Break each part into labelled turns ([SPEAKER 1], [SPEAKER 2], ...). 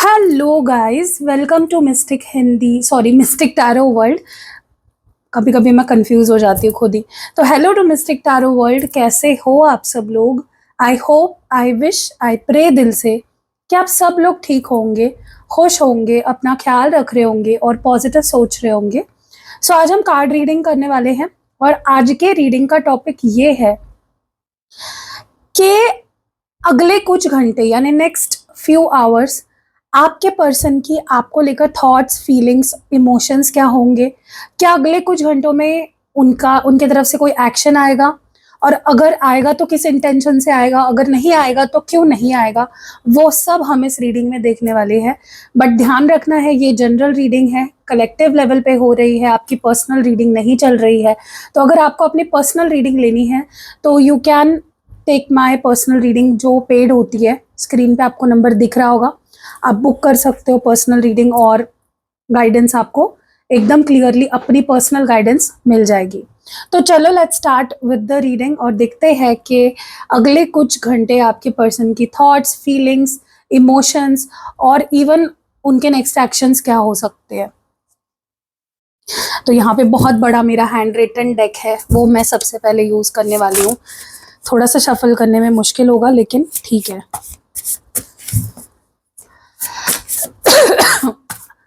[SPEAKER 1] Hello guys, welcome to mystic Hindi, sorry mystic tarot world. कभी कभी मैं कंफ्यूज हो जाती हूँ खुद ही। तो hello to mystic tarot world, कैसे हो आप सब लोग? I hope, I wish, I pray दिल से कि आप सब लोग ठीक होंगे, खुश होंगे, अपना ख्याल रख रहे होंगे और पॉजिटिव सोच रहे होंगे। सो आज हम कार्ड रीडिंग करने वाले हैं और आज के रीडिंग का टॉपिक ये है कि अगले कुछ घंटे यानी नेक्स्ट फ्यू आवर्स आपके पर्सन की आपको लेकर थॉट्स, फीलिंग्स, इमोशंस क्या होंगे। क्या अगले कुछ घंटों में उनके तरफ से कोई एक्शन आएगा, और अगर आएगा तो किस इंटेंशन से आएगा, अगर नहीं आएगा तो क्यों नहीं आएगा, वो सब हम इस रीडिंग में देखने वाले हैं। बट ध्यान रखना है, ये जनरल रीडिंग है, कलेक्टिव लेवल पे हो रही है, आपकी पर्सनल रीडिंग नहीं चल रही है। तो अगर आपको अपनी पर्सनल रीडिंग लेनी है तो you can take my personal reading, जो पेड होती है। स्क्रीन पे आपको नंबर दिख रहा होगा, आप बुक कर सकते हो पर्सनल रीडिंग, और गाइडेंस आपको एकदम क्लियरली अपनी पर्सनल गाइडेंस मिल जाएगी। तो चलो let's start with the reading और देखते हैं कि अगले कुछ घंटे आपके पर्सन की थॉट्स, फीलिंग्स, इमोशंस और इवन उनके नेक्स्ट एक्शंस क्या हो सकते हैं। तो यहाँ पे बहुत बड़ा मेरा हैंड रिटन डेक है, वो मैं सबसे पहले यूज करने वाली हूँ। थोड़ा सा शफल करने में मुश्किल होगा लेकिन ठीक है।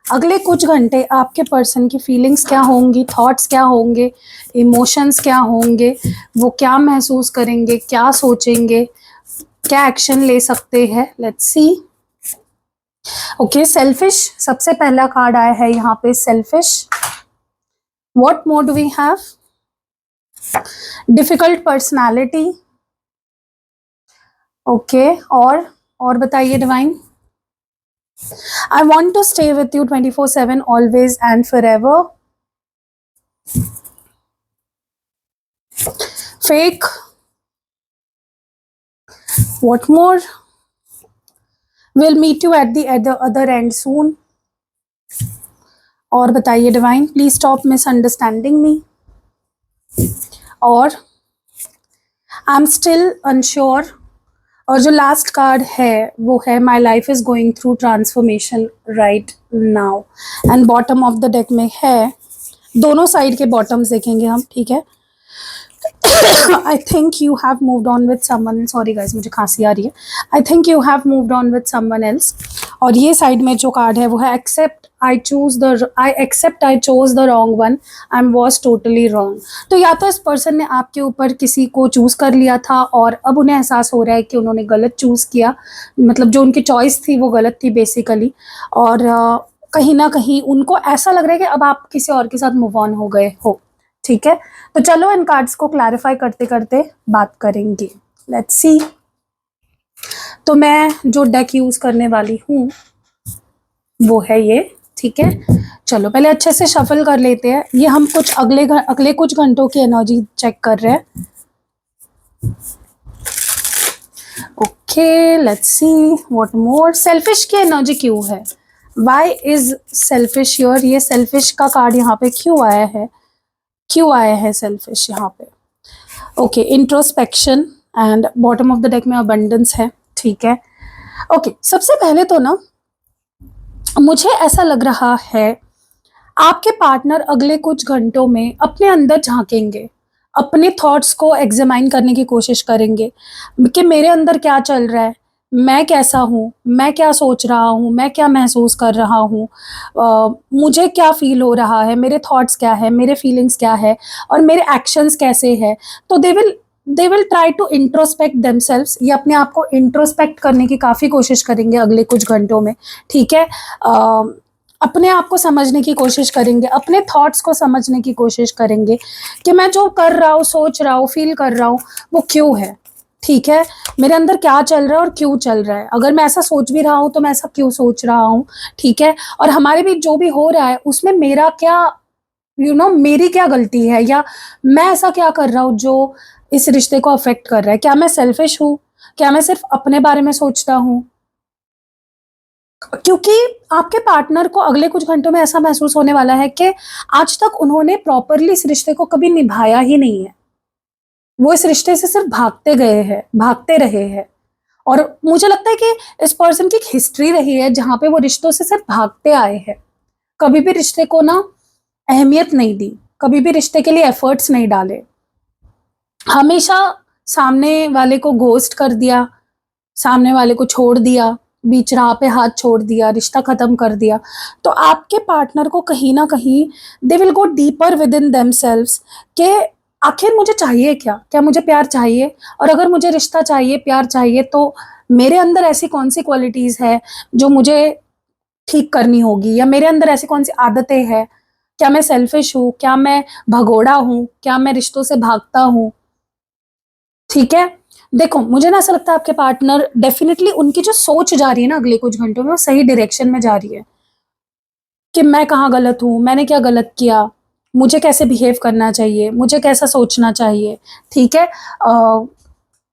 [SPEAKER 1] अगले कुछ घंटे आपके पर्सन की फीलिंग्स क्या होंगी, थॉट्स क्या होंगे, इमोशंस क्या होंगे, वो क्या महसूस करेंगे, क्या सोचेंगे, क्या एक्शन ले सकते हैं। Let's see. ओके, सेल्फिश सबसे पहला कार्ड आया है यहाँ पे, selfish. What more do we have? Difficult personality. Okay, और बताइए divine. I want to stay with you 24/7, always and forever. Fake. What more? We'll meet you at the other end soon. और बताइए divine, please stop misunderstanding मी। और I am still unsure. और जो last card है वो है my life is going through transformation right now. And bottom of the deck में है, दोनों साइड के बॉटम्स देखेंगे हम, ठीक है। I think you have moved on with someone. Sorry guys, मुझे खांसी आ रही है। I think you have moved on with someone else. और ये साइड में जो कार्ड है वो है accept I chose the wrong one. I was totally wrong. तो या तो इस पर्सन ने आपके ऊपर किसी को चूज कर लिया था और अब उन्हें एहसास हो रहा है कि उन्होंने गलत चूज किया, मतलब जो उनकी चॉइस थी वो गलत थी बेसिकली। और कहीं ना कहीं उनको ऐसा लग रहा है कि अब आप किसी और के साथ मूव ऑन हो गए हो, ठीक है। तो चलो इन कार्ड्स को क्लैरिफाई करते करते बात करेंगे। Let's see. तो मैं जो डेक यूज करने वाली हूँ वो है ये, ठीक है। चलो पहले अच्छे से शफल कर लेते हैं। ये हम कुछ अगले कुछ घंटों की एनर्जी चेक कर रहे हैं। Okay, let's see what more. Selfish की एनर्जी क्यों है? Why is selfish your? ये सेल्फिश का कार्ड यहाँ पे क्यों आया है? क्यों आया है सेल्फिश यहाँ पे? Okay, introspection and bottom of the deck में अबंडेंस है, ठीक है। ओके, सबसे पहले तो ना मुझे ऐसा लग रहा है आपके पार्टनर अगले कुछ घंटों में अपने अंदर झांकेंगे, अपने थॉट्स को एग्जामाइन करने की कोशिश करेंगे कि मेरे अंदर क्या चल रहा है, मैं कैसा हूँ, मैं क्या सोच रहा हूँ, मैं क्या महसूस कर रहा हूँ, मुझे क्या फील हो रहा है, मेरे थॉट्स क्या है, मेरे फीलिंग्स क्या है और मेरे एक्शंस कैसे हैं। तो they will try to introspect themselves. ये अपने आप को इंट्रोस्पेक्ट करने की काफ़ी कोशिश करेंगे अगले कुछ घंटों में, ठीक है। अपने आप को समझने की कोशिश करेंगे, अपने थॉट्स को समझने की कोशिश करेंगे कि मैं जो कर रहा हूँ, सोच रहा हूँ, फील कर रहा हूँ वो क्यों है, ठीक है। मेरे अंदर क्या चल रहा है और क्यों चल रहा है, अगर मैं ऐसा सोच भी रहा हूँ तो मैं ऐसा क्यों सोच रहा हूँ, ठीक है। और हमारे बीच जो भी हो रहा है उसमें मेरा क्या, मेरी क्या गलती है, या मैं ऐसा क्या कर रहा हूँ जो इस रिश्ते को अफेक्ट कर रहा है। क्या मैं सेल्फिश हूँ? क्या मैं सिर्फ अपने बारे में सोचता हूँ? क्योंकि आपके पार्टनर को अगले कुछ घंटों में ऐसा महसूस होने वाला है कि आज तक उन्होंने प्रॉपरली इस रिश्ते को कभी निभाया ही नहीं है। वो इस रिश्ते से सिर्फ भागते रहे हैं। और मुझे लगता है कि इस पर्सन की एक हिस्ट्री रही है जहां पे वो रिश्तों से सिर्फ भागते आए हैं, कभी भी रिश्ते को ना अहमियत नहीं दी, कभी भी रिश्ते के लिए एफर्ट्स नहीं डाले, हमेशा सामने वाले को घोस्ट कर दिया, सामने वाले को छोड़ दिया, बीच राह पे हाथ छोड़ दिया, रिश्ता खत्म कर दिया। तो आपके पार्टनर को कहीं ना कहीं they will go deeper with in themselves कि आखिर मुझे चाहिए क्या, क्या मुझे प्यार चाहिए, और अगर मुझे रिश्ता चाहिए, प्यार चाहिए, तो मेरे अंदर ऐसी कौन सी क्वालिटीज है जो मुझे ठीक करनी होगी, या मेरे अंदर ऐसी कौन सी आदतें हैं, क्या मैं सेल्फिश हूँ, क्या मैं भगोड़ा हूँ, क्या मैं रिश्तों से भागता हूँ। ठीक है, देखो मुझे ना ऐसा लगता है आपके पार्टनर डेफिनेटली उनकी जो सोच जा रही है ना अगले कुछ घंटों में, वो सही डायरेक्शन में जा रही है कि मैं कहाँ गलत हूँ, मैंने क्या गलत किया, मुझे कैसे बिहेव करना चाहिए, मुझे कैसा सोचना चाहिए। ठीक है,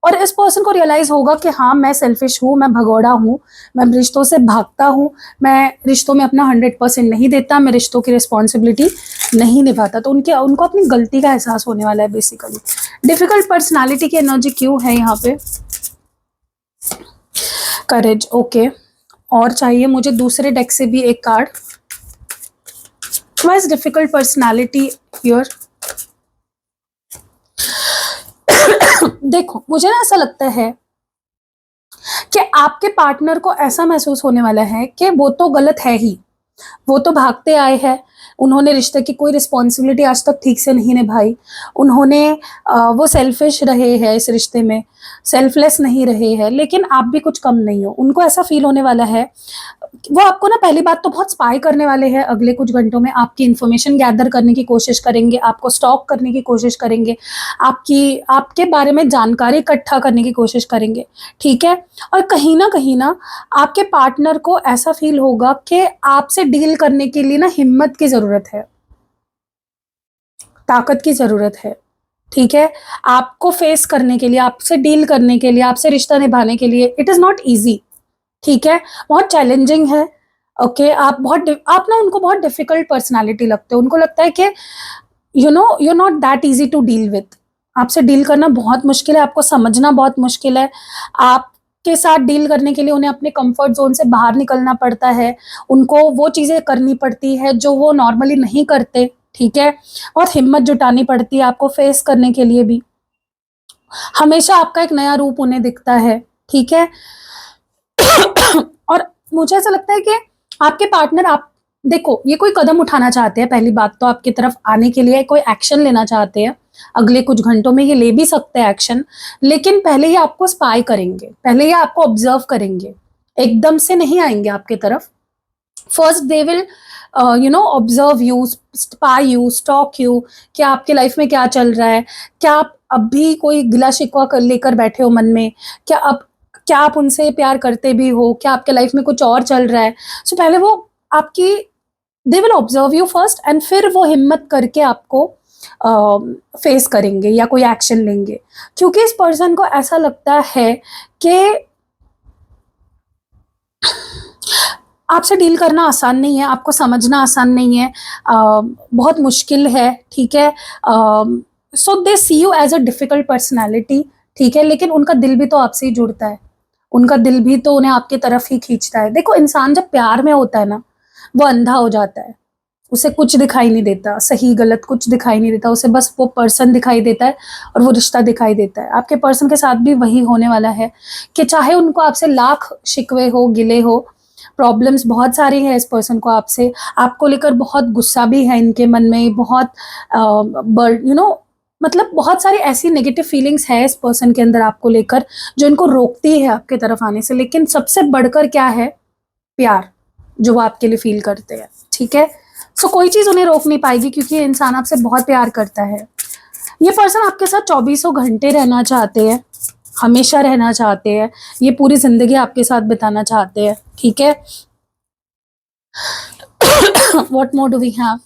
[SPEAKER 1] और इस पर्सन को रियलाइज होगा कि हाँ मैं सेल्फिश हूँ, मैं भगोड़ा हूँ, मैं रिश्तों से भागता हूँ, मैं रिश्तों में अपना 100% नहीं देता, मैं रिश्तों की रिस्पॉन्सिबिलिटी नहीं निभाता। तो उनको अपनी गलती का एहसास होने वाला है बेसिकली। डिफिकल्ट पर्सनालिटी की एनर्जी क्यों है यहाँ पे? करेज, ओके। और चाहिए मुझे दूसरे डेक से भी एक card. Why is difficult personality here? देखो मुझे ना ऐसा लगता है कि आपके पार्टनर को ऐसा महसूस होने वाला है कि वो तो गलत है ही, वो तो भागते आए हैं, उन्होंने रिश्ते की कोई रिस्पॉन्सिबिलिटी आज तक ठीक से नहीं निभाई, उन्होंने वो सेल्फिश रहे हैं इस रिश्ते में, सेल्फलेस नहीं रहे हैं, लेकिन आप भी कुछ कम नहीं हो। उनको ऐसा फील होने वाला है, वो आपको ना पहली बात तो बहुत स्पाई करने वाले हैं अगले कुछ घंटों में, आपकी इन्फॉर्मेशन गैदर करने की कोशिश करेंगे, आपको स्टॉक करने की कोशिश करेंगे, आपके बारे में जानकारी इकट्ठा करने की कोशिश करेंगे। ठीक है, और कहीं ना आपके पार्टनर को ऐसा फील होगा कि आपसे डील करने के लिए ना हिम्मत की जरूरत है, ताकत की जरूरत है। ठीक है, आपको फेस करने के लिए, आपसे डील करने के लिए, आपसे रिश्ता निभाने के लिए इट इज नॉट इजी। ठीक है, बहुत चैलेंजिंग है। ओके, आप ना उनको बहुत डिफिकल्ट पर्सनालिटी लगते हो, उनको लगता है कि you not that easy to deal with, आपसे डील करना बहुत मुश्किल है, आपको समझना बहुत मुश्किल है, आपके साथ डील करने के लिए उन्हें अपने कंफर्ट जोन से बाहर निकलना पड़ता है, उनको वो चीजें करनी पड़ती है जो वो नॉर्मली नहीं करते। ठीक है, बहुत हिम्मत जुटानी पड़ती है आपको फेस करने के लिए भी, हमेशा आपका एक नया रूप उन्हें दिखता है। ठीक है, और मुझे ऐसा लगता है कि आपके पार्टनर, आप देखो ये कोई कदम उठाना चाहते हैं, पहली बात तो आपकी तरफ आने के लिए कोई एक्शन लेना चाहते हैं, अगले कुछ घंटों में ये ले भी सकते हैं एक्शन, लेकिन पहले ये आपको स्पाई करेंगे, पहले ये आपको ऑब्जर्व करेंगे, एकदम से नहीं आएंगे आपके तरफ। First they will observe you, spy you, stock you, कि आपके लाइफ में क्या चल रहा है, क्या आप अभी कोई गिला शिकवा कर लेकर बैठे हो मन में, क्या आप उनसे प्यार करते भी हो, क्या आपके लाइफ में कुछ और चल रहा है। सो पहले वो आपकी they will observe you first, and फिर वो हिम्मत करके आपको फेस करेंगे या कोई एक्शन लेंगे, क्योंकि इस पर्सन को ऐसा लगता है कि आपसे डील करना आसान नहीं है, आपको समझना आसान नहीं है, बहुत मुश्किल है। ठीक है, so they see you as a difficult personality. ठीक है, लेकिन उनका दिल भी तो आपसे ही जुड़ता है, उनका दिल भी तो उन्हें आपकी तरफ ही खींचता है। देखो इंसान जब प्यार में होता है ना, वो अंधा हो जाता है, उसे कुछ दिखाई नहीं देता, सही गलत कुछ दिखाई नहीं देता, उसे बस वो पर्सन दिखाई देता है और वो रिश्ता दिखाई देता है। आपके पर्सन के साथ भी वही होने वाला है कि चाहे उनको आपसे लाख शिकवे हो, गिले हो, प्रॉब्लम्स बहुत सारी हैं इस पर्सन को आपसे, आपको लेकर बहुत गुस्सा भी है इनके मन में, बहुत मतलब बहुत सारी ऐसी नेगेटिव फीलिंग्स है इस पर्सन के अंदर आपको लेकर जो इनको रोकती है आपके तरफ आने से। लेकिन सबसे बढ़कर क्या है? प्यार, जो वो आपके लिए फील करते हैं। ठीक है, सो कोई चीज उन्हें रोक नहीं पाएगी, क्योंकि ये इंसान आपसे बहुत प्यार करता है। ये पर्सन आपके साथ 24 घंटे रहना चाहते हैं, हमेशा रहना चाहते हैं, ये पूरी जिंदगी आपके साथ बिताना चाहते हैं। ठीक है, what more do we have?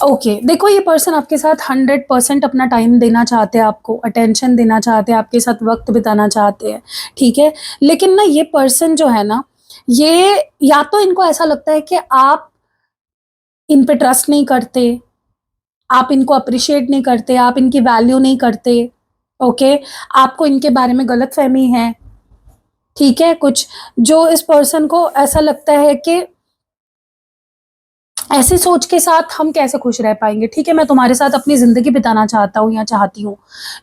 [SPEAKER 1] Okay, देखो ये पर्सन आपके साथ 100% अपना टाइम देना चाहते हैं, आपको अटेंशन देना चाहते हैं, आपके साथ वक्त बिताना चाहते हैं। ठीक है, लेकिन ना ये पर्सन जो है ना, ये या तो इनको ऐसा लगता है कि आप इन पे ट्रस्ट नहीं करते, आप इनको अप्रिशिएट नहीं करते, आप इनकी वैल्यू नहीं करते, ओके, आपको इनके बारे में गलतफहमी है, ठीक है, कुछ जो इस पर्सन को ऐसा लगता है कि ऐसी सोच के साथ हम कैसे खुश रह पाएंगे, ठीक है, मैं तुम्हारे साथ अपनी ज़िंदगी बिताना चाहता हूँ या चाहती हूँ,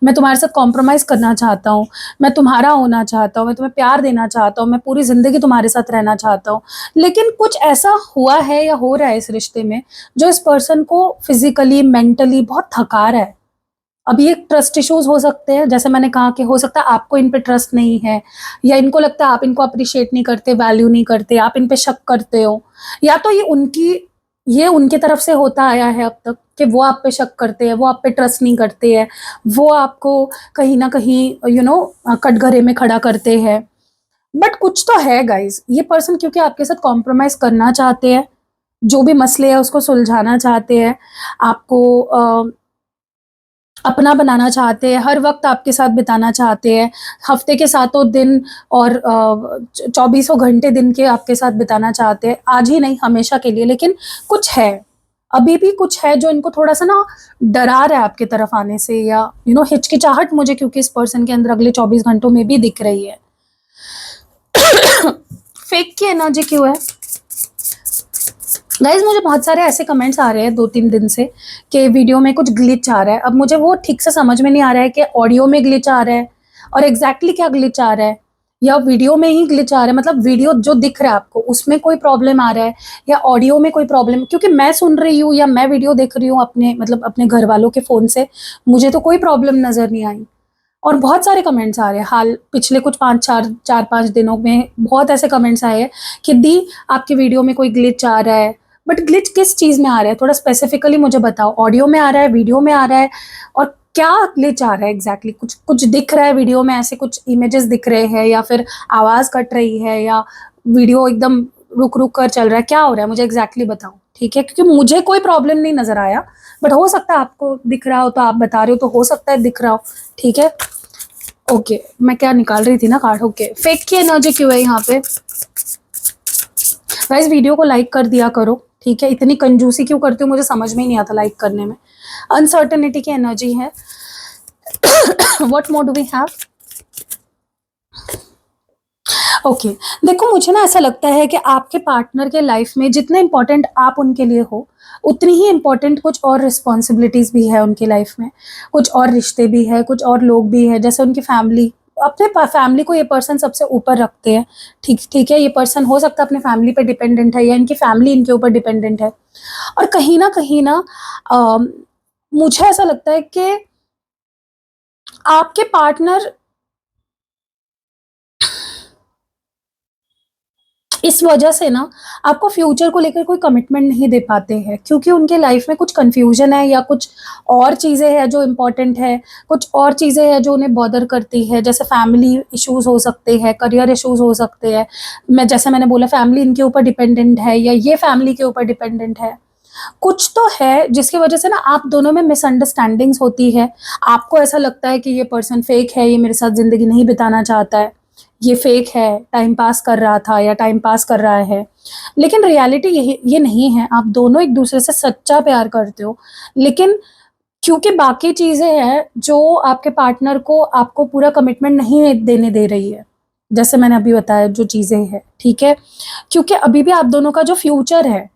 [SPEAKER 1] मैं तुम्हारे साथ कॉम्प्रोमाइज़ करना चाहता हूँ, मैं तुम्हारा होना चाहता हूँ, मैं तुम्हें प्यार देना चाहता हूँ, मैं पूरी ज़िंदगी तुम्हारे साथ रहना चाहता हूँ, लेकिन कुछ ऐसा हुआ है या हो रहा है इस रिश्ते में जो इस पर्सन को फिजिकली मेंटली बहुत थका रहा है। अब ये ट्रस्ट इश्यूज हो सकते हैं, जैसे मैंने कहा कि हो सकता है आपको इन पे ट्रस्ट नहीं है, या इनको लगता है आप इनको अप्रिशिएट नहीं करते, वैल्यू नहीं करते, आप इन पे शक करते हो, या तो ये उनकी तरफ से होता आया है अब तक कि वो आप पे शक करते हैं, वो आप पे ट्रस्ट नहीं करते हैं, वो आपको कहीं ना कहीं कटघरे में खड़ा करते हैं। बट कुछ तो है गाइज, ये पर्सन क्योंकि आपके साथ कॉम्प्रोमाइज करना चाहते हैं, जो भी मसले है उसको सुलझाना चाहते हैं, आपको अपना बनाना चाहते हैं, हर वक्त आपके साथ बिताना चाहते हैं, हफ्ते के सातों दिन और 24 घंटे दिन के आपके साथ बिताना चाहते हैं, आज ही नहीं हमेशा के लिए। लेकिन कुछ है, अभी भी कुछ है जो इनको थोड़ा सा ना डरा रहा है आपके तरफ आने से, या हिचकिचाहट मुझे क्योंकि इस पर्सन के अंदर अगले 24 घंटों में भी दिख रही है। फेक की एनर्जी क्यों है गाइज? मुझे बहुत सारे ऐसे कमेंट्स आ रहे हैं 2-3 दिन से कि वीडियो में कुछ ग्लिच आ रहा है। अब मुझे वो ठीक से समझ में नहीं आ रहा है कि ऑडियो में ग्लिच आ रहा है और एग्जैक्टली क्या ग्लिच आ रहा है, या वीडियो में ही ग्लिच आ रहा है, मतलब वीडियो जो दिख रहा है आपको उसमें कोई प्रॉब्लम आ रहा है, या ऑडियो में कोई प्रॉब्लम, क्योंकि मैं सुन रही हूँ या मैं वीडियो देख रही हूँ अपने घर वालों के फ़ोन से, मुझे तो कोई प्रॉब्लम नज़र नहीं आई। और बहुत सारे कमेंट्स आ रहे हैं हाल पिछले कुछ 4-5 दिनों में, बहुत ऐसे कमेंट्स आए हैं कि दी आपकी वीडियो में कोई ग्लिच आ रहा है। बट ग्लिच किस चीज़ में आ रहा है, थोड़ा स्पेसिफिकली मुझे बताओ, ऑडियो में आ रहा है, वीडियो में आ रहा है, और क्या ग्लिच आ रहा है एग्जैक्टली? कुछ कुछ दिख रहा है वीडियो में, ऐसे कुछ इमेजेस दिख रहे हैं, या फिर आवाज़ कट रही है, या वीडियो एकदम रुक रुक कर चल रहा है, क्या हो रहा है मुझे एग्जैक्टली बताओ, ठीक है, क्योंकि मुझे कोई प्रॉब्लम नहीं नज़र आया, बट हो सकता है आपको दिख रहा हो, तो आप बता रहे हो तो हो सकता है दिख रहा हो, ठीक है, ओके। मैं क्या निकाल रही थी ना कार्ड, ओके। फेक की एनर्जी क्यों है यहाँ पे गाइस? वीडियो को लाइक कर दिया करो, ठीक है, इतनी कंजूसी क्यों करते हो मुझे समझ में ही नहीं आता लाइक करने में। अनसर्टेनिटी की एनर्जी है। What more do we have? Okay, देखो मुझे ना ऐसा लगता है कि आपके पार्टनर के लाइफ में जितने इंपॉर्टेंट आप उनके लिए हो, उतनी ही इंपॉर्टेंट कुछ और रिस्पॉन्सिबिलिटीज भी है उनकी लाइफ में, कुछ और रिश्ते भी है, कुछ और लोग भी है, जैसे उनकी फैमिली। अपने फैमिली को ये पर्सन सबसे ऊपर रखते हैं, ठीक ठीक है, ये पर्सन हो सकता है अपने फैमिली पे डिपेंडेंट है, या इनकी फैमिली इनके ऊपर डिपेंडेंट है। और कहीं ना मुझे ऐसा लगता है कि आपके पार्टनर इस वजह से ना आपको फ्यूचर को लेकर कोई कमिटमेंट नहीं दे पाते हैं, क्योंकि उनके लाइफ में कुछ कंफ्यूजन है, या कुछ और चीज़ें हैं जो इम्पोर्टेंट है, कुछ और चीज़ें हैं जो उन्हें बॉदर करती है, जैसे फैमिली इश्यूज हो सकते हैं, करियर इश्यूज हो सकते हैं, जैसे मैंने बोला फैमिली इनके ऊपर डिपेंडेंट है, या ये फैमिली के ऊपर डिपेंडेंट है, कुछ तो है जिसकी वजह से ना आप दोनों में मिसअंडरस्टैंडिंग्स होती है। आपको ऐसा लगता है कि ये पर्सन फेक है, ये मेरे साथ ज़िंदगी नहीं बिताना चाहता है, ये फेक है, टाइम पास कर रहा था या टाइम पास कर रहा है, लेकिन रियलिटी ये नहीं है। आप दोनों एक दूसरे से सच्चा प्यार करते हो, लेकिन क्योंकि बाकी चीज़ें हैं जो आपके पार्टनर को आपको पूरा कमिटमेंट नहीं देने दे रही है, जैसे मैंने अभी बताया जो चीज़ें हैं, ठीक है, क्योंकि अभी भी आप दोनों का जो फ्यूचर है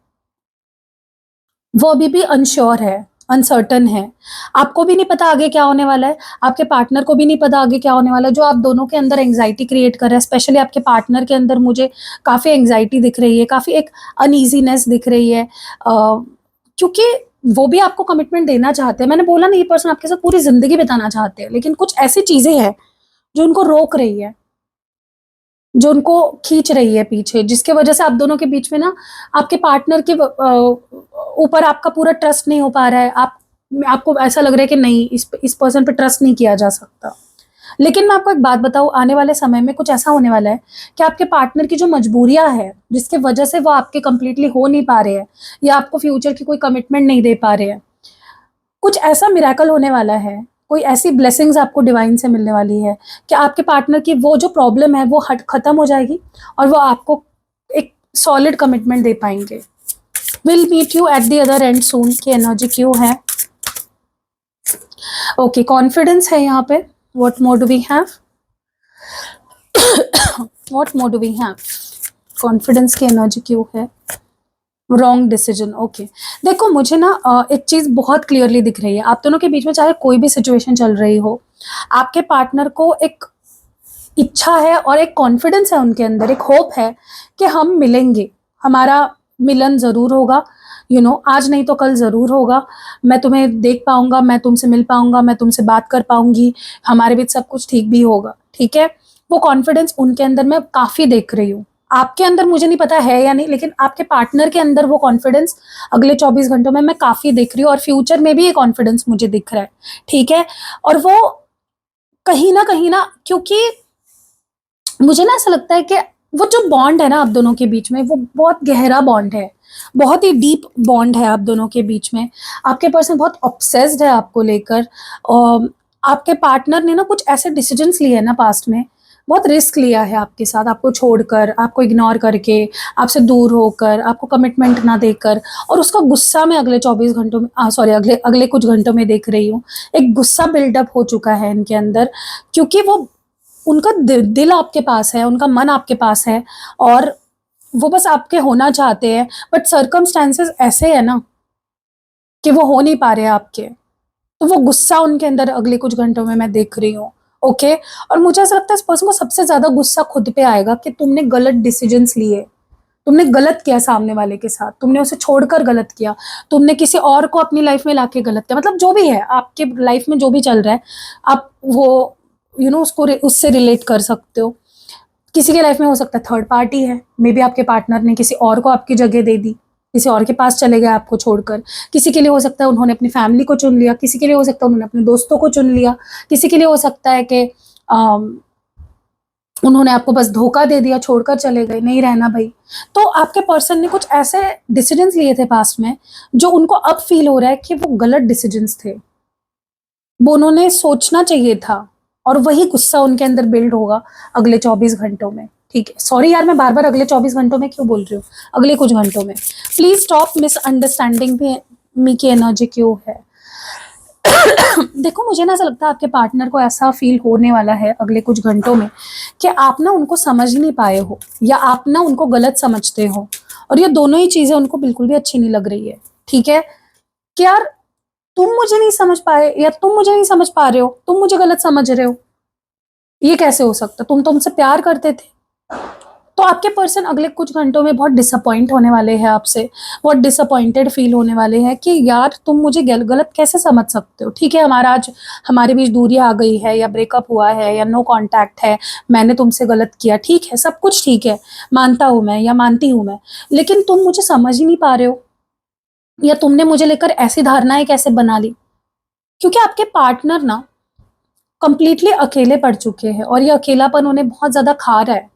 [SPEAKER 1] वो अभी भी अनश्योर है, अनसर्टन है। आपको भी नहीं पता आगे क्या होने वाला है, आपके पार्टनर को भी नहीं पता आगे क्या होने वाला है, जो आप दोनों के अंदर एंग्जाइटी क्रिएट कर रहा है। स्पेशली आपके पार्टनर के अंदर मुझे काफ़ी एंग्जाइटी दिख रही है, काफ़ी एक अनईजीनेस दिख रही है, क्योंकि वो भी आपको कमिटमेंट देना चाहते हैं। मैंने बोला ना, ये पर्सन आपके साथ पूरी ज़िंदगी बिताना चाहते हैं, लेकिन कुछ ऐसी चीज़ें हैं जो उनको रोक रही है, जो उनको खींच रही है पीछे, जिसके वजह से आप दोनों के बीच में ना आपके पार्टनर के ऊपर आपका पूरा ट्रस्ट नहीं हो पा रहा है। आपको ऐसा लग रहा है कि नहीं, इस पर्सन पे ट्रस्ट नहीं किया जा सकता। लेकिन मैं आपको एक बात बताऊं, आने वाले समय में कुछ ऐसा होने वाला है कि आपके पार्टनर की जो मजबूरियां हैं, जिसके वजह से वो आपके कंप्लीटली हो नहीं पा रहे हैं, या आपको फ्यूचर की कोई कमिटमेंट नहीं दे पा रहे हैं, कुछ ऐसा मिरेकल होने वाला है, कोई ऐसी ब्लेसिंग्स आपको डिवाइन से मिलने वाली है कि आपके पार्टनर की वो जो प्रॉब्लम है वो खत्म हो जाएगी, और वो आपको एक सॉलिड कमिटमेंट दे पाएंगे। Will meet you at the other end soon की एनर्जी क्यों है? ओके, कॉन्फिडेंस है यहाँ पे। What more do we have? What more do we have? Confidence की एनर्जी क्यों है? Wrong decision. ओके, देखो मुझे ना एक चीज बहुत क्लियरली दिख रही है, आप दोनों के बीच में चाहे कोई भी सिचुएशन चल रही हो, आपके पार्टनर को एक इच्छा है और एक कॉन्फिडेंस है उनके अंदर, एक होप है कि हम मिलेंगे, हमारा मिलन जरूर होगा। आज नहीं तो कल जरूर होगा। मैं तुम्हें देख पाऊंगा, मैं तुमसे मिल पाऊंगा, मैं तुमसे बात कर पाऊंगी, हमारे बीच सब कुछ ठीक भी होगा। ठीक है, वो कॉन्फिडेंस उनके अंदर मैं काफी देख रही हूँ। आपके अंदर मुझे नहीं पता है या नहीं, लेकिन आपके पार्टनर के अंदर वो कॉन्फिडेंस अगले 24 घंटों में मैं काफी देख रही हूँ, और फ्यूचर में भी ये कॉन्फिडेंस मुझे दिख रहा है। ठीक है, और वो कहीं ना, क्योंकि मुझे ना ऐसा लगता है कि वो जो बॉन्ड है ना आप दोनों के बीच में, वो बहुत गहरा बॉन्ड है, बहुत ही डीप बॉन्ड है आप दोनों के बीच में। आपके पर्सन बहुत ऑब्सेस्ड है आपको लेकर, और आपके पार्टनर ने ना कुछ ऐसे डिसीजंस लिए हैं ना पास्ट में, बहुत रिस्क लिया है आपके साथ, आपको छोड़कर, आपको इग्नोर करके, आपसे दूर होकर, आपको कमिटमेंट ना देकर, और उसका गुस्सा मैं अगले 24 घंटों में सॉरी अगले अगले कुछ घंटों में देख रही हूँ। एक गुस्सा बिल्डअप हो चुका है इनके अंदर, क्योंकि वो उनका दिल आपके पास है, उनका मन आपके पास है, और वो बस आपके होना चाहते हैं, बट सर्कमस्टेंसेस ऐसे है ना कि वो हो नहीं पा रहे आपके। तो वो गुस्सा उनके अंदर अगले कुछ घंटों में मैं देख रही हूँ। ओके, और मुझे ऐसा लगता है इस पर्सन को सबसे ज्यादा गुस्सा खुद पे आएगा कि तुमने गलत डिसीजंस लिए, तुमने गलत किया सामने वाले के साथ, तुमने उसे छोड़कर गलत किया, तुमने किसी और को अपनी लाइफ में लाके गलत किया। मतलब जो भी है आपके लाइफ में, जो भी चल रहा है, आप वो उसको उससे रिलेट कर सकते हो। किसी के लाइफ में हो सकता है थर्ड पार्टी है, मे बी आपके पार्टनर ने किसी और को आपकी जगह दे दी, किसी और के पास चले गए आपको छोड़कर। किसी के लिए हो सकता है उन्होंने अपनी फैमिली को चुन लिया, किसी के लिए हो सकता है उन्होंने अपने दोस्तों को चुन लिया, किसी के लिए हो सकता है कि उन्होंने आपको बस धोखा दे दिया, छोड़कर चले गए, नहीं रहना भाई। तो आपके पर्सन ने कुछ ऐसे डिसीजंस लिए थे पास्ट में, जो उनको अब फील हो रहा है कि वो गलत डिसीजंस थे, वो उन्होंने सोचना चाहिए था, और वही गुस्सा उनके अंदर बिल्ड होगा अगले 24 घंटों में। ठीक है, सॉरी यार मैं बार बार अगले 24 घंटों में क्यों बोल रही हूँ, अगले कुछ घंटों में। प्लीज स्टॉप मिसअंडरस्टैंडिंग मी की एनर्जी क्यों है। देखो मुझे ना ऐसा लगता है आपके पार्टनर को ऐसा फील होने वाला है अगले कुछ घंटों में कि आप ना उनको समझ नहीं पाए हो, या आप ना उनको गलत समझते हो, और ये दोनों ही चीजें उनको बिल्कुल भी अच्छी नहीं लग रही है। ठीक है, कि यार तुम मुझे नहीं समझ पाए, या तुम मुझे नहीं समझ पा रहे हो, तुम मुझे गलत समझ रहे हो, ये कैसे हो सकता? तुम तो हमसे प्यार करते थे। तो आपके पर्सन अगले कुछ घंटों में बहुत डिसअपॉइंट होने वाले हैं आपसे, बहुत डिसअपॉइंटेड फील होने वाले हैं कि यार तुम मुझे गलत कैसे समझ सकते हो। ठीक है, हमारा आज हमारे बीच दूरी आ गई है, या ब्रेकअप हुआ है, या नो कांटेक्ट है, मैंने तुमसे गलत किया, ठीक है, सब कुछ ठीक है, मानता हूं मैं या मानती हूं मैं, लेकिन तुम मुझे समझ ही नहीं पा रहे हो, या तुमने मुझे लेकर ऐसी धारणाएं कैसे बना ली। क्योंकि आपके पार्टनर ना कंप्लीटली अकेले पड़ चुके हैं, और ये अकेलापन उन्हें बहुत ज्यादा खा रहा है।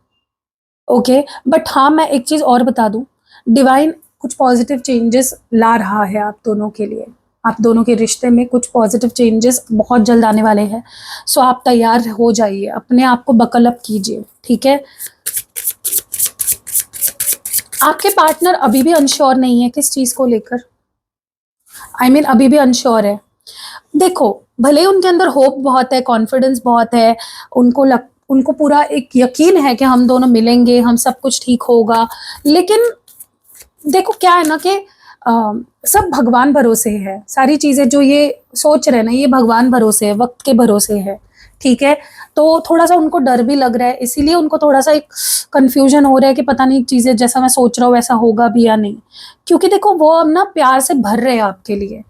[SPEAKER 1] ओके, बट हाँ मैं एक चीज और बता दूं, डिवाइन कुछ पॉजिटिव चेंजेस ला रहा है आप दोनों के लिए, आप दोनों के रिश्ते में कुछ पॉजिटिव चेंजेस बहुत जल्द आने वाले हैं। सो आप तैयार हो जाइए, अपने आप को बकल अप कीजिए। ठीक है, आपके पार्टनर अभी भी अनश्योर नहीं है किस चीज को लेकर, अभी भी अनश्योर है। देखो भले ही उनके अंदर होप बहुत है, कॉन्फिडेंस बहुत है, उनको पूरा एक यकीन है कि हम दोनों मिलेंगे, हम सब कुछ ठीक होगा, लेकिन देखो क्या है ना कि सब भगवान भरोसे है, सारी चीजें जो ये सोच रहे हैं ना, ये भगवान भरोसे है, वक्त के भरोसे है। ठीक है, तो थोड़ा सा उनको डर भी लग रहा है, इसीलिए उनको थोड़ा सा एक कंफ्यूजन हो रहा है कि पता नहीं चीजें जैसा मैं सोच रहा हूँ वैसा होगा भी या नहीं। क्योंकि देखो वो अब ना प्यार से भर रहे हैं आपके लिए,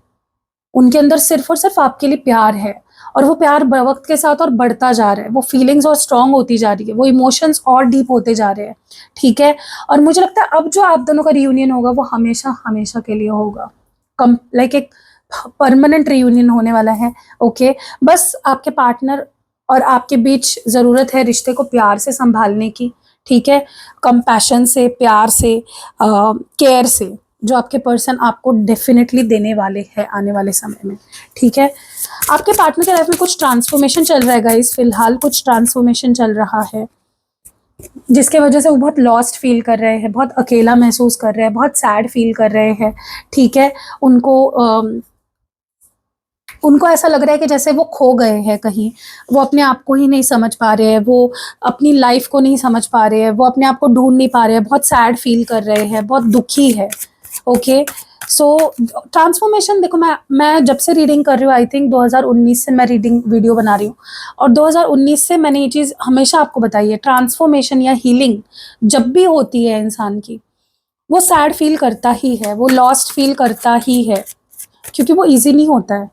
[SPEAKER 1] उनके अंदर सिर्फ और सिर्फ आपके लिए प्यार है, और वो प्यार वक्त के साथ और बढ़ता जा रहा है, वो फीलिंग्स और स्ट्रांग होती जा रही है, वो इमोशंस और डीप होते जा रहे हैं। ठीक है, और मुझे लगता है अब जो आप दोनों का रियूनियन होगा वो हमेशा हमेशा के लिए होगा, कम लाइक एक परमानेंट रियूनियन होने वाला है। ओके, बस आपके पार्टनर और आपके बीच जरूरत है रिश्ते को प्यार से संभालने की। ठीक है, कंपैशन से, प्यार से, केयर से, जो आपके पर्सन आपको डेफिनेटली देने वाले हैं आने वाले समय में। ठीक है, आपके पार्टनर के लाइफ में कुछ ट्रांसफॉर्मेशन चल रहा है गाइस, फिलहाल कुछ ट्रांसफॉर्मेशन चल रहा है, जिसके वजह से वो बहुत लॉस्ट फील कर रहे हैं, बहुत अकेला महसूस कर रहे हैं, बहुत सैड फील कर रहे हैं। ठीक है, उनको उनको ऐसा लग रहा है कि जैसे वो खो गए हैं कहीं, वो अपने आप को ही नहीं समझ पा रहे हैं, वो अपनी लाइफ को नहीं समझ पा रहे हैं, वो अपने आप को ढूंढ नहीं पा रहे हैं, बहुत सैड फील कर रहे हैं, बहुत दुखी है। ओके, सो ट्रांसफॉर्मेशन देखो, मैं जब से रीडिंग कर रही हूँ, आई थिंक 2019 से मैं रीडिंग वीडियो बना रही हूँ, और 2019 से मैंने ये चीज़ हमेशा आपको बताई है, ट्रांसफॉर्मेशन या हीलिंग जब भी होती है इंसान की, वो सैड फील करता ही है, वो लॉस्ट फील करता ही है, क्योंकि वो इजी नहीं होता है।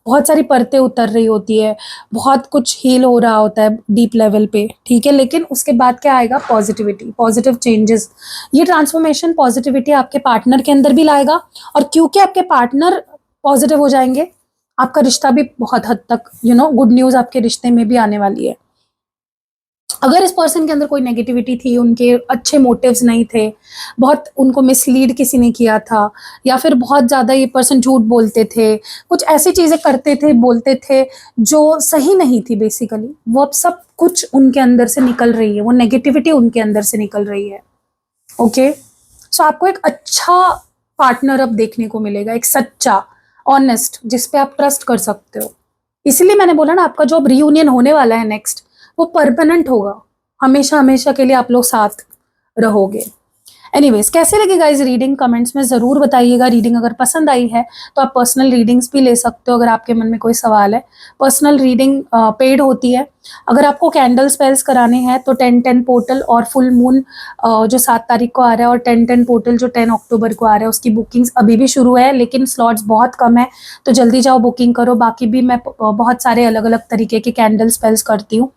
[SPEAKER 1] बहुत सारी परतें उतर रही होती है, बहुत कुछ हील हो रहा होता है डीप लेवल पे, ठीक है, लेकिन उसके बाद क्या आएगा? Positivity, positive changes. ये ट्रांसफॉर्मेशन पॉजिटिविटी आपके पार्टनर के अंदर भी लाएगा, और क्योंकि आपके पार्टनर पॉजिटिव हो जाएंगे, आपका रिश्ता भी बहुत हद तक गुड न्यूज़ आपके रिश्ते में भी आने वाली है। अगर इस पर्सन के अंदर कोई नेगेटिविटी थी, उनके अच्छे मोटिव्स नहीं थे, बहुत उनको मिसलीड किसी ने किया था, या फिर बहुत ज़्यादा ये पर्सन झूठ बोलते थे, कुछ ऐसी चीज़ें करते थे, बोलते थे जो सही नहीं थी बेसिकली, वो अब सब कुछ उनके अंदर से निकल रही है, वो नेगेटिविटी उनके अंदर से निकल रही है। ओके, सो आपको एक अच्छा पार्टनर अब देखने को मिलेगा, एक सच्चा, ऑनेस्ट, जिस पे आप ट्रस्ट कर सकते हो। इसलिए मैंने बोला ना, आपका जो अब रियूनियन होने वाला है नेक्स्ट, वो परमानेंट होगा, हमेशा हमेशा के लिए आप लोग साथ रहोगे। एनीवेज, कैसे लगी गाइज रीडिंग? कमेंट्स में ज़रूर बताइएगा। रीडिंग अगर पसंद आई है तो आप पर्सनल रीडिंग्स भी ले सकते हो अगर आपके मन में कोई सवाल है। पर्सनल रीडिंग पेड होती है। अगर आपको कैंडल स्पेल्स कराने हैं तो 10-10 पोर्टल और फुल मून जो 7 तारीख को आ रहा है, और 10-10 पोर्टल जो 10 अक्टूबर को आ रहा है, उसकी बुकिंग्स अभी भी शुरू है, लेकिन स्लॉट्स बहुत कम है, तो जल्दी जाओ बुकिंग करो। बाकी भी मैं बहुत सारे अलग अलग तरीके के कैंडल स्पेल्स करती हूँ,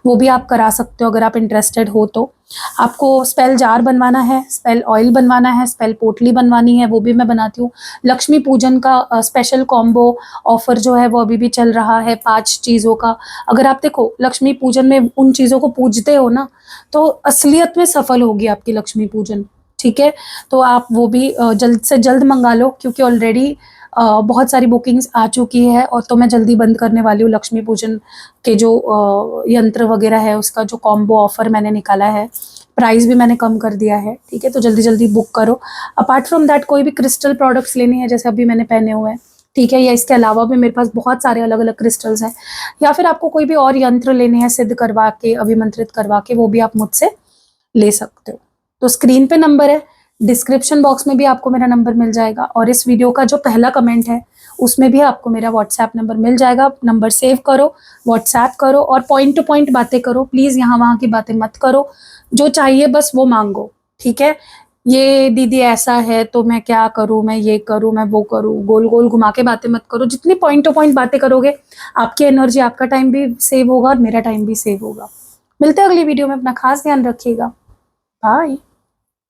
[SPEAKER 1] वो भी आप करा सकते हो अगर आप इंटरेस्टेड हो तो। आपको स्पेल जार बनवाना है, स्पेल ऑयल बनवाना है, स्पेल पोटली बनवानी है, वो भी मैं बनाती हूँ। लक्ष्मी पूजन का स्पेशल कॉम्बो ऑफर जो है वो अभी भी चल रहा है 5 चीज़ों का। अगर आप देखो लक्ष्मी पूजन में उन चीज़ों को पूजते हो ना, तो असलियत में सफल होगी आपकी लक्ष्मी पूजन, ठीक है। तो आप वो भी जल्द से जल्द मंगा लो, क्योंकि ऑलरेडी बहुत सारी बुकिंग्स आ चुकी है, और तो मैं जल्दी बंद करने वाली हूँ। लक्ष्मी पूजन के जो यंत्र वगैरह है, उसका जो कॉम्बो ऑफर मैंने निकाला है, प्राइस भी मैंने कम कर दिया है, ठीक है। तो जल्दी जल्दी बुक करो। अपार्ट फ्रॉम दैट, कोई भी क्रिस्टल प्रोडक्ट्स लेने हैं, जैसे अभी मैंने पहने हुए हैं, ठीक है, या इसके अलावा भी मेरे पास बहुत सारे अलग अलग क्रिस्टल्स हैं, या फिर आपको कोई भी और यंत्र लेने हैं सिद्ध करवा के, अभिमंत्रित करवा के, वो भी आप मुझसे ले सकते हो। तो स्क्रीन पे नंबर है, डिस्क्रिप्शन बॉक्स में भी आपको मेरा नंबर मिल जाएगा, और इस वीडियो का जो पहला कमेंट है उसमें भी आपको मेरा व्हाट्सएप नंबर मिल जाएगा। नंबर सेव करो, व्हाट्सएप करो, और पॉइंट टू पॉइंट बातें करो प्लीज़, यहाँ वहाँ की बातें मत करो। जो चाहिए बस वो मांगो, ठीक है। ये दीदी ऐसा है तो मैं क्या करूँ, मैं ये करूँ, मैं वो करूँ, गोल गोल घुमा के बातें मत करो। जितनी पॉइंट टू पॉइंट बातें करोगे, आपकी एनर्जी, आपका टाइम भी सेव होगा और मेरा टाइम भी सेव होगा। मिलते हैं अगली वीडियो में, अपना खास ध्यान रखिएगा। बाय।